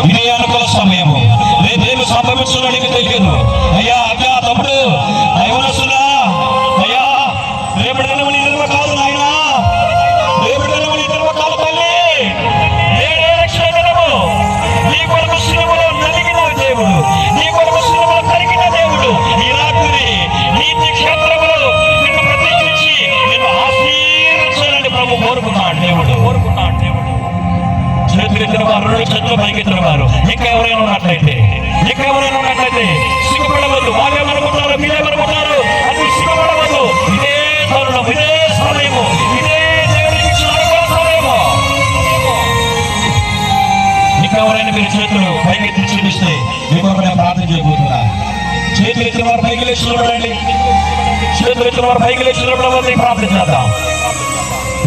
ఇదే అనుకూల సమయము. రేపేమి సంభవించడం నీకు తెలియదు. అయ్యా అక్క తమ్ముడు దైవనస్తున్నా, అయ్యా రేపటి దినము నీ నిల్వ కాదు నాయన, రేపటి దినము నీ నిల్వ కాదు తల్లి. నేడే రక్షణ దినము. నీ కొరకు సిలువలో నలిగిన దేవుడు, నీ కొరకు సిలువలో కరిగిన దేవుడు ఈ రాత్రి నీతి క్షేత్రములో నిన్ను ప్రత్యేకించి నిన్ను ఆశీర్వదించాలని ప్రభు కోరుకున్నాడు. దేవుడు చేతులెత్తిన వారు, రెండు చేతులు పైకెత్తిన వారు, ఇంకా ఎవరైనా ఉన్నట్లయితే సిగ్గుపడవద్దు. వాళ్ళేమనుకుంటారు, మీరేమనుకుంటారు, అది సిగ్గుపడవద్దు. ఇదే తరుణం, ఇదే సమయము, ఇదే దేవుడికి ఇచ్చిన సమయము. ఇంకా ఎవరైనా మీరు చేతులు పైకెత్తి చూపిస్తే మీకు ప్రార్థన చేయబోతున్నా. చేతులు ఎత్తిన వారు పైకి లేచి నిలబడండి. చేతులు ఎత్తిన వారు పైకి లేచి నిలబడవద్దు. ప్రార్థన చేద్దాం.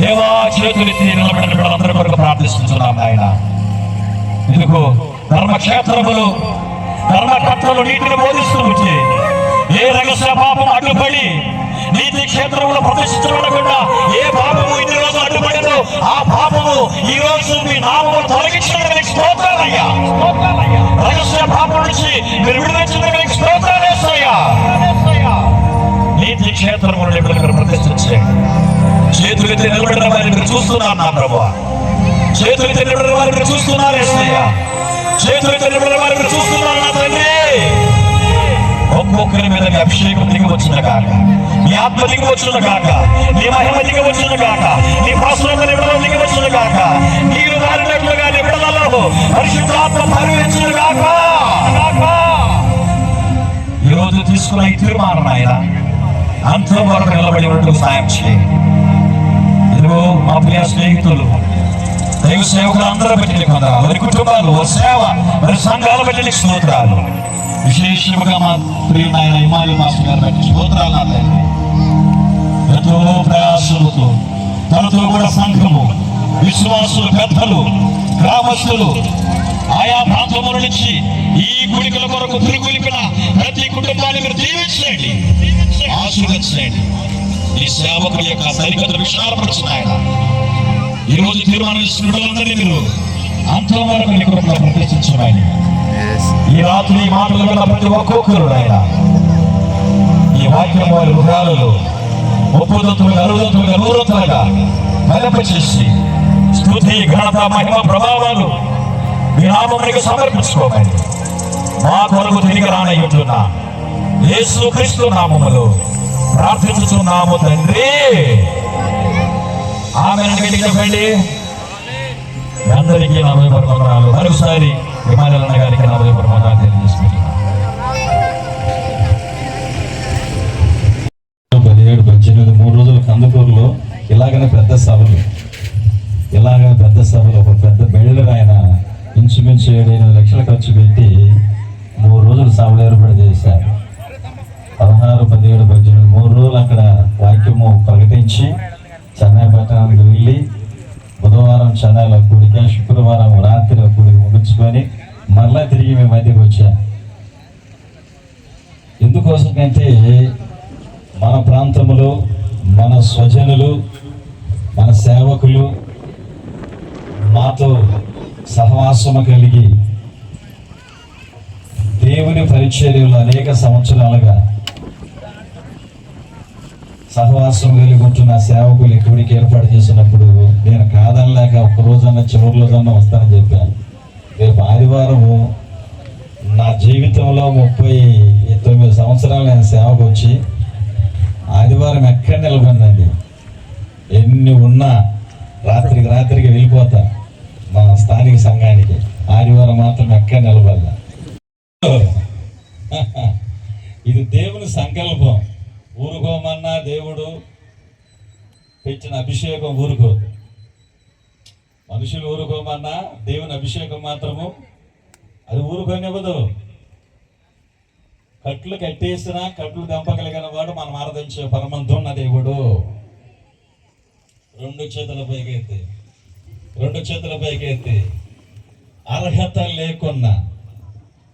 దేవా చేతులెత్తి నిలబడిన అందరి కొరకు ప్రార్థిస్తున్నాం ఆయన. ఎందుకు ధర్మక్షేత్రములు ధర్మకర్తలు నీతిని బోధిస్తూ ఉంటే ఏ రహస్య పాపం అడ్డుపడి నీతి క్షేత్రంలో ప్రదర్శించబడకుండా ఏ పాపము ఇన్ని రోజులు అడ్డుపడిందో ఆ పాపము ఈ రోజు మీ నామము తొలగించడానికి స్తోత్రాలయ్యా. రహస్య పాపం నుంచి మీరు విడుదల స్తోత్రాలేసయ్యా. నీతి క్షేత్రములు ఎప్పుడు ప్రదర్శించే చేతులెత్తి నిలబడిన వారిని మీరు చూస్తున్నారు నా ప్రభువా. చేతులెత్తి నిలబడిన వారిని మీరు చూస్తున్నారు యేసయ్యా. చేతులెత్తి నిలబడిన వారిని మీరు చూస్తున్నారు నా తండ్రి. ఒక్కొక్కరి మీద నీ అభిషేకం దిగి వచ్చిన కాక, నీ ఆత్మ దిగి వచ్చిన కాక, నీ మహిమ దిగి వచ్చిన కాక, నీ ప్రసన్న నిబిడలో దిగి వచ్చిన కాక, నీరు వారినట్లుగా నిబిడలలో పరిశుద్ధాత్మ పరివించిన కాక. ఈరోజు తీసుకున్న ఈ తీర్మానం ఆయన అంతం వరకు నిలబడి ఉంటూ సాయం చేయండి. ఇదిగో మా ప్రియ స్నేహితులు, దైవ సేవకులు అందరూ బట్టి కొందరు, వారి కుటుంబాలు, వారి సేవ, వారి సంఘాలు బట్టి స్తోత్రాలు. విశేషముగా మా ప్రియుడైన హిమాలయ మాస్టర్ గారు బట్టి స్తోత్రాలు. నా తండ్రి ఎంతో ప్రయాసలతో తనతో కూడా సంఘము, విశ్వాసులు, పెద్దలు, గ్రామస్తులు, ఆయా ప్రాంతముల నుంచి ఈ గుడికల కొరకు తిరుగులిపిన ప్రతి కుటుంబాన్ని మీరు దీవించండి, ఆశీర్వదించండి. ఈ సేవకుల యొక్క సరిహద్దు విశాలపరిచిన ఆయన ఈ రోజు తీర్మానం ఇస్తున్నట్లందరినీ మీరు అంతం వరకు నీ కొరకు ప్రతిష్ఠించమని ఈ రాత్రి ఈ మాటలు విన్న ప్రతి ఒక్కొక్కరు ఆయన ఈ వాక్యం వారి హృదయాలలో ఒప్పుదొత్తులుగా, అరుదొత్తులుగా, నూరొత్తులుగా మెలపచేసి స్తుతి, ఘనత, మహిమ, ప్రభావాలు మీ నామమునికి సమర్పించుకోమని మా కొరకు తిరిగి రానయ్యుంటున్న యేసు క్రీస్తు నామములో ప్రార్థించుచున్నాము తండ్రి. ఆమేన్. చెప్పండి. అందరికీ నా హృదయపూర్వక మరొకసారి హిమాలయన్న గారికి నా హృదయపూర్వక తెలియజేసుకుంటున్నాను. 17, 18 3 రోజులు కందుకూరులో ఇలాగనే పెద్ద సభలు ఒక పెద్ద బిల్డర్ ఆయన ఇంచుమించు 7-8 లక్షలు ఖర్చు పెట్టి 3 రోజులు సభలు ఏర్పాటు చేశారు. 16, 17, 18 3 రోజులు అక్కడ వాక్యము ప్రకటించి చెన్నై పట్టణానికి వెళ్ళి బుధవారం చెన్నైలో కూడిక, శుక్రవారం రాత్రి కూడిక ముగించుకొని మరలా తిరిగి మేము మధ్యకి వచ్చాం. ఎందుకోసమంటే మన ప్రాంతంలో మన స్వజనులు, మన సేవకులు మాతో సహవాసము కలిగి దేవుని పరిచర్యలు అనేక సంవత్సరాలుగా సహవాసం కలిగి ఉంటున్న సేవకులు కూడికి ఏర్పాటు చేసినప్పుడు నేను కాదనలేక ఒక్కరోజన్నా చివరిలోదన్నా వస్తానని చెప్పాను. రేపు ఆదివారము నా జీవితంలో 39 సంవత్సరాలు నేను సేవకు వచ్చి ఆదివారం ఎక్కడ నిలబడిందండి. ఎన్ని ఉన్నా రాత్రికి వెళ్ళిపోతా మా స్థానిక సంఘానికి. ఆదివారం మాత్రం ఎక్కడ నిలబడ్డా. ఇది దేవుని సంకల్పం. ఊరుకోమన్నా దేవుడు పెట్టిన అభిషేకం ఊరుకోదు. మనుషులు ఊరుకోమన్నా దేవుని అభిషేకం మాత్రము అది ఊరుకోనివ్వదు. కట్లు కట్టేసినా కట్లు దంపగలిగిన వాడు మనం ఆరాధించే పరమంతున్న దేవుడు. 2 చేతుల పైకి ఎత్తి అర్హత లేకున్నా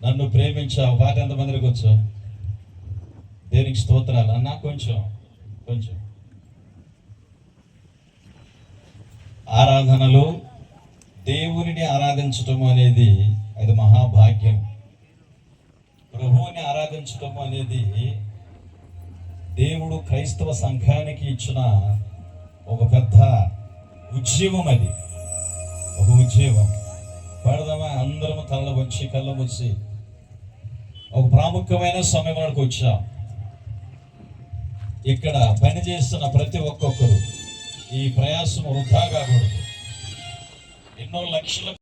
నన్ను ప్రేమించావు. పాట ఎంతమందికి వచ్చు? దేవునికి స్తోత్రాలు అన్నా. కొంచెం ఆరాధనలో దేవునిని ఆరాధించటం అనేది అది మహాభాగ్యం. ప్రభువుని ఆరాధించడం అనేది దేవుడు క్రైస్తవ సంఘానికి ఇచ్చిన ఒక పెద్ద ఉద్యమం. అది ఒక ఉద్యమం. పడదామా? అందరము తల వచ్చి కళ్ళ వచ్చి ఒక ప్రాముఖ్యమైన సమయంలోకి వచ్చాం. ఇక్కడ పని చేస్తున్న ప్రతి ఒక్కొక్కరు ఈ ప్రయాసం వృధా కాకూడదు. ఎన్నో లక్షల